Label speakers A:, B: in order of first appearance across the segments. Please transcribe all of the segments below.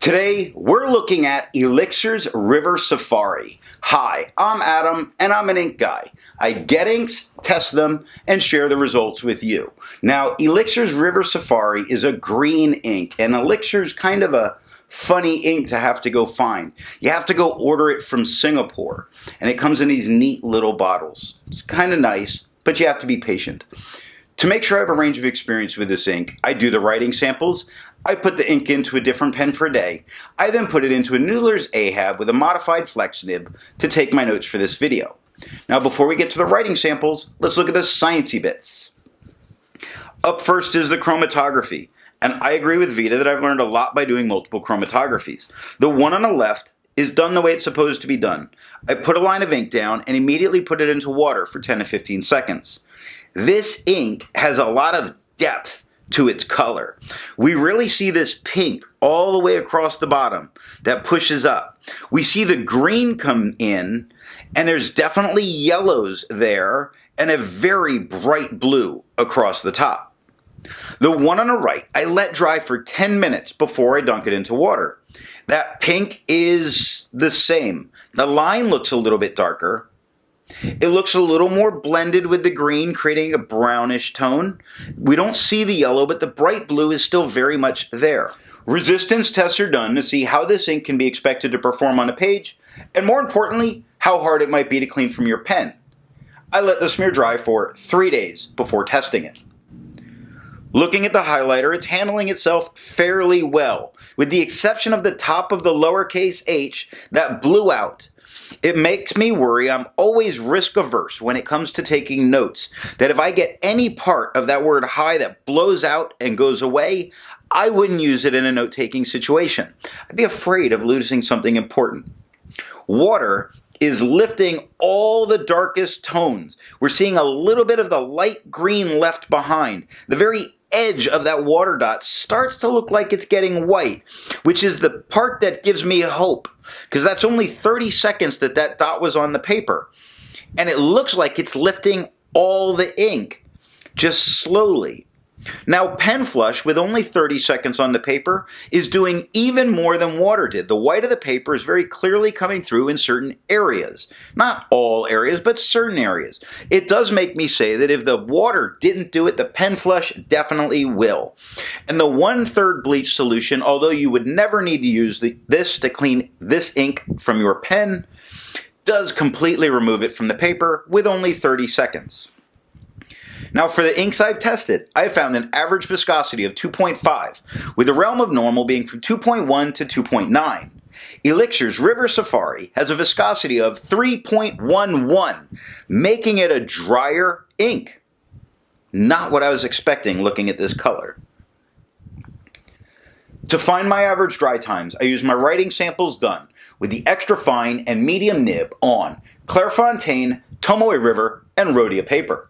A: Today, we're looking at Elixir's River Safari. Hi, I'm Adam, and I'm an ink guy. I get inks, test them, and share the results with you. Now, Elixir's River Safari is a green ink, and Elixir's kind of a funny ink to have to go find. You have to go order it from Singapore, and it comes in these neat little bottles. It's kind of nice, but you have to be patient. To make sure I have a range of experience with this ink, I do the writing samples. I put the ink into a different pen for a day. I then put it into a Noodler's Ahab with a modified flex nib to take my notes for this video. Now before we get to the writing samples, let's look at the sciencey bits. Up first is the chromatography. And I agree with Vita that I've learned a lot by doing multiple chromatographies. The one on the left is done the way it's supposed to be done. I put a line of ink down and immediately put it into water for 10 to 15 seconds. This ink has a lot of depth to its color. We really see this pink all the way across the bottom that pushes up. We see the green come in, and there's definitely yellows there and a very bright blue across the top. The one on the right, I let dry for 10 minutes before I dunk it into water. That pink is the same. The line looks a little bit darker. It looks a little more blended with the green, creating a brownish tone. We don't see the yellow, but the bright blue is still very much there. Resistance tests are done to see how this ink can be expected to perform on a page, and more importantly, how hard it might be to clean from your pen. I let the smear dry for 3 days before testing it. Looking at the highlighter, it's handling itself fairly well, with the exception of the top of the lowercase h that blew out. It makes me worry. I'm always risk averse when it comes to taking notes, that if I get any part of that word high that blows out and goes away, I wouldn't use it in a note-taking situation. I'd be afraid of losing something important. Water is lifting all the darkest tones. We're seeing a little bit of the light green left behind. The very edge of that water dot starts to look like it's getting white, which is the part that gives me hope, because that's only 30 seconds that dot was on the paper. And it looks like it's lifting all the ink, just slowly. Now, pen flush, with only 30 seconds on the paper, is doing even more than water did. The white of the paper is very clearly coming through in certain areas. Not all areas, but certain areas. It does make me say that if the water didn't do it, the pen flush definitely will. And the 1/3 bleach solution, although you would never need to use this to clean this ink from your pen, does completely remove it from the paper with only 30 seconds. Now for the inks I've tested, I found an average viscosity of 2.5, with the realm of normal being from 2.1 to 2.9. Elixir's River Safari has a viscosity of 3.11, making it a drier ink. Not what I was expecting looking at this color. To find my average dry times, I use my writing samples done with the extra fine and medium nib on Clairefontaine, Tomoe River, and Rhodia paper.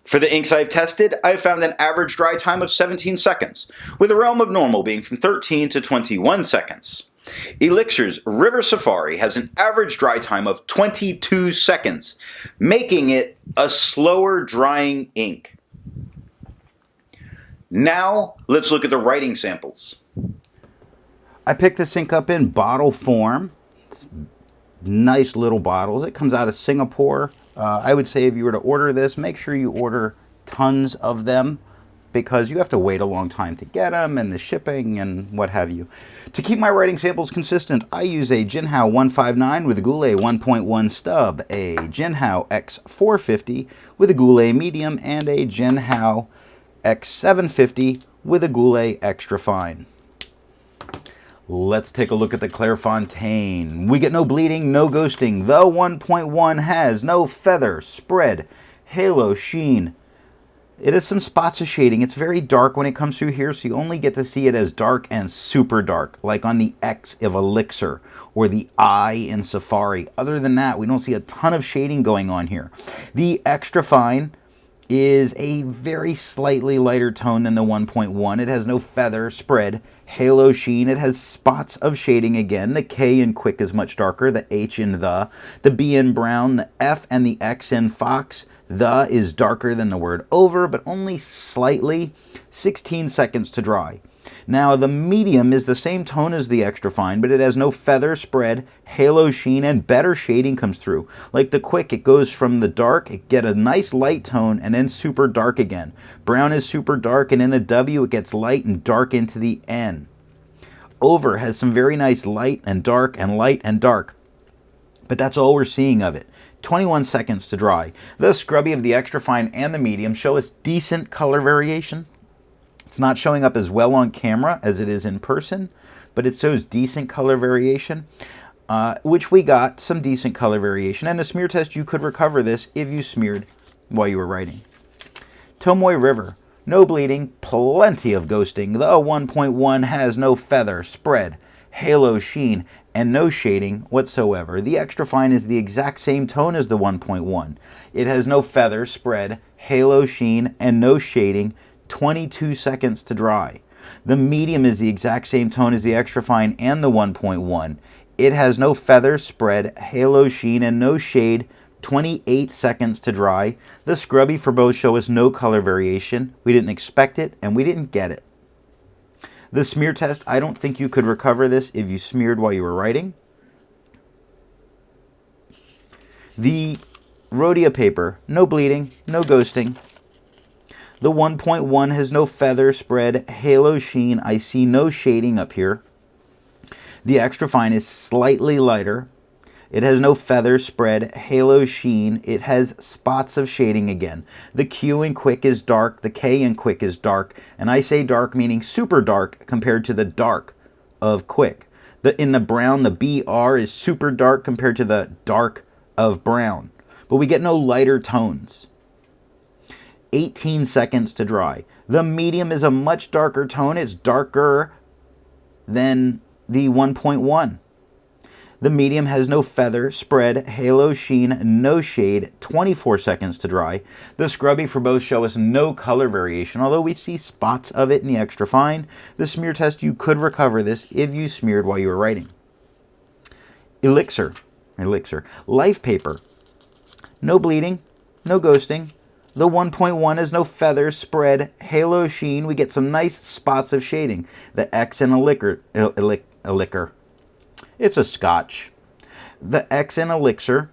A: For the inks I've tested, I've found an average dry time of 17 seconds, with the realm of normal being from 13 to 21 seconds. Elixir's River Safari has an average dry time of 22 seconds, making it a slower drying ink. Now, let's look at the writing samples. I picked this ink up in bottle form. It's nice little bottles. It comes out of Singapore. I would say if you were to order this, make sure you order tons of them, because you have to wait a long time to get them, and the shipping and what have you. To keep my writing samples consistent, I use a Jinhao 159 with a Goulet 1.1 stub, a Jinhao X450 with a Goulet medium, and a Jinhao X750 with a Goulet extra fine. Let's take a look at the Clairefontaine. We get no bleeding, no ghosting. The 1.1 has no feather, spread, halo, sheen. It has some spots of shading. It's very dark when it comes through here, so you only get to see it as dark and super dark, like on the X of Elixir or the I in Safari. Other than that, we don't see a ton of shading going on here. The extra fine is a very slightly lighter tone than the 1.1. It has no feather, spread, halo, sheen. It has spots of shading again. The K in quick is much darker. The H in the B in brown, the F and the X in fox. The is darker than the word over, but only slightly. 16 seconds to dry.
B: Now, the medium is the same tone as the extra fine, but it has no feather, spread, halo, sheen, and better shading comes through. Like the quick, it goes from the dark, it get a nice light tone, and then super dark again. Brown is super dark, and in the W, it gets light and dark into the N. Over has some very nice light and dark and light and dark, but that's all we're seeing of it. 21 seconds to dry. The scrubby of the extra fine and the medium show us decent color variation. It's not showing up as well on camera as it is in person, but it shows decent color variation, which we got some decent color variation. And the smear test, you could recover this if you smeared while you were writing. Tomoe River, no bleeding, plenty of ghosting. The 1.1 has no feather, spread, halo, sheen, and no shading whatsoever. The extra fine is the exact same tone as the 1.1. It has no feather, spread, halo, sheen, and no shading. 22 seconds to dry. The medium is the exact same tone as the extra fine and the 1.1. It has no feather, spread, halo, sheen, and no shade. 28 seconds to dry. The scrubby for both show us no color variation. We didn't expect it, and we didn't get it. The smear test, I don't think you could recover this if you smeared while you were writing. The Rhodia paper, no bleeding, no ghosting. The 1.1 has no feather, spread, halo, sheen. I see no shading up here. The extra fine is slightly lighter. It has no feather, spread, halo, sheen. It has spots of shading again. The Q in quick is dark. The K in quick is dark. And I say dark meaning super dark compared to the dark of quick. In the brown, the BR is super dark compared to the dark of brown. But we get no lighter tones. 18 seconds to dry. The medium is a much darker tone. It's darker than the 1.1. The medium has no feather, spread, halo, sheen, no shade. 24 seconds to dry. The scrubby for both show us no color variation, although we see spots of it in the extra fine. The smear test, you could recover this if you smeared while you were writing. Elixir, life paper. No bleeding, no ghosting. The 1.1 has no feather, spread, halo, sheen. We get some nice spots of shading. The X in Elixir. It's a Scotch. The X in Elixir.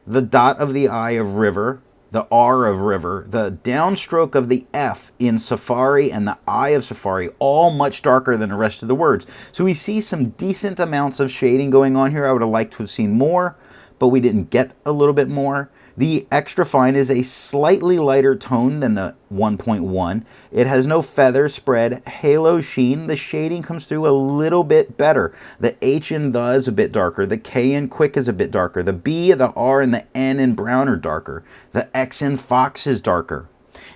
B: The dot of the I of river. The R of river. The downstroke of the F in Safari and the I of Safari. All much darker than the rest of the words. So we see some decent amounts of shading going on here. I would have liked to have seen more, but we didn't get a little bit more. The extra fine is a slightly lighter tone than the 1.1. It has no feather, spread, halo, sheen. The shading comes through a little bit better. The H in the is a bit darker. The K in quick is a bit darker. The B, the R, and the N in brown are darker. The X in fox is darker.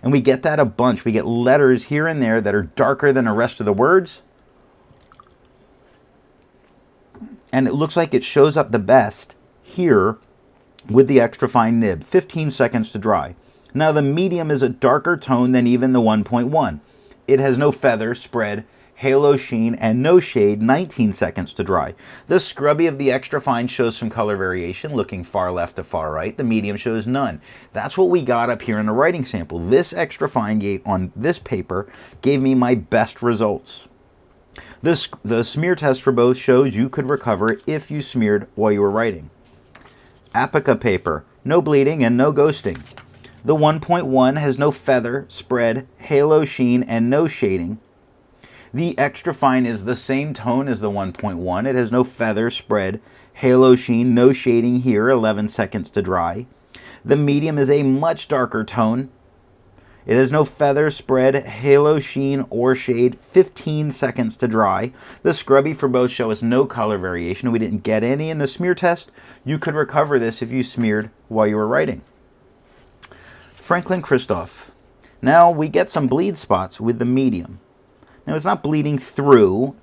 B: And we get that a bunch. We get letters here and there that are darker than the rest of the words. And it looks like it shows up the best here with the extra fine nib. 15 seconds to dry. Now the medium is a darker tone than even the 1.1. It has no feather, spread, halo, sheen, and no shade. 19 seconds to dry. The scrubby of the extra fine shows some color variation, looking far left to far right. The medium shows none. That's what we got up here in the writing sample. This extra fine on this paper gave me my best results. The smear test for both shows you could recover it if you smeared while you were writing. Apica paper, no bleeding and no ghosting. The 1.1 has no feather, spread, halo, sheen, and no shading. The extra fine is the same tone as the 1.1. It has no feather, spread, halo, sheen, no shading here. 11 seconds to dry. The medium is a much darker tone. It has no feather, spread, halo, sheen, or shade. 15 seconds to dry. The scrubby for both show us no color variation. We didn't get any in the smear test. You could recover this if you smeared while you were writing. Franklin Christoph. Now we get some bleed spots with the medium. Now it's not bleeding through.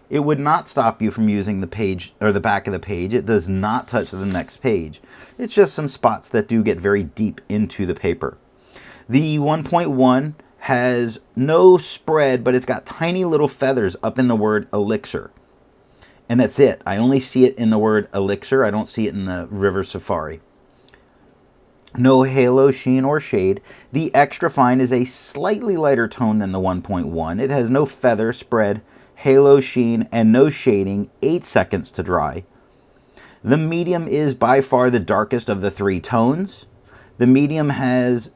B: It would not stop you from using the page or the back of the page. It does not touch the next page. It's just some spots that do get very deep into the paper. The 1.1 has no spread, but it's got tiny little feathers up in the word elixir. And that's it. I only see it in the word elixir. I don't see it in the River Safari. No halo, sheen, or shade. The extra fine is a slightly lighter tone than the 1.1. It has no feather, spread, halo, sheen, and no shading. 8 seconds to dry. The medium is by far the darkest of the 3 tones. The medium has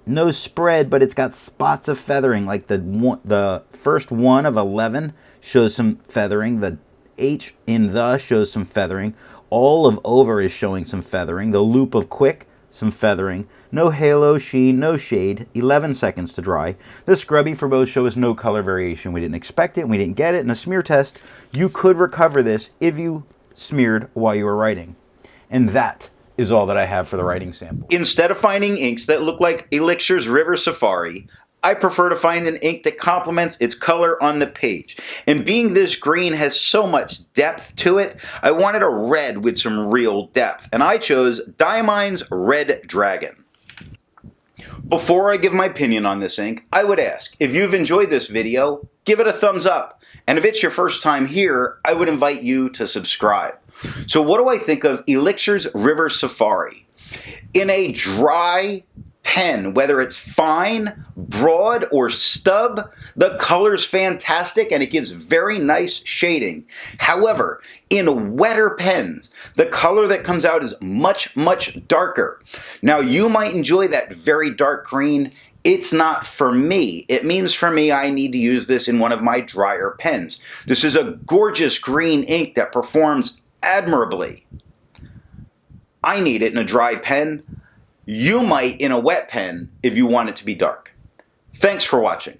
B: no spread, but it's got spots of feathering, like the first one of 11 shows some feathering. The H in the shows some feathering. All of over is showing some feathering. The loop of quick, some feathering. No halo, sheen, no shade. 11 seconds to dry. The scrubby for both shows no color variation. We didn't expect it, and we didn't get it. In a smear test, you could recover this if you smeared while you were writing. And that is all that I have for the writing sample.
A: Instead of finding inks that look like Elixir's River Safari, I prefer to find an ink that complements its color on the page. And being this green has so much depth to it, I wanted a red with some real depth. And I chose Diamine's Red Dragon. Before I give my opinion on this ink, I would ask, if you've enjoyed this video, give it a thumbs up. And if it's your first time here, I would invite you to subscribe. So what do I think of Elixir's River Safari? In a dry pen, whether it's fine, broad, or stub, the color's fantastic and it gives very nice shading. However, in wetter pens, the color that comes out is much, much darker. Now, you might enjoy that very dark green. It's not for me. It means for me I need to use this in one of my drier pens. This is a gorgeous green ink that performs admirably. I need it in a dry pen. You might in a wet pen if you want it to be dark. Thanks for watching.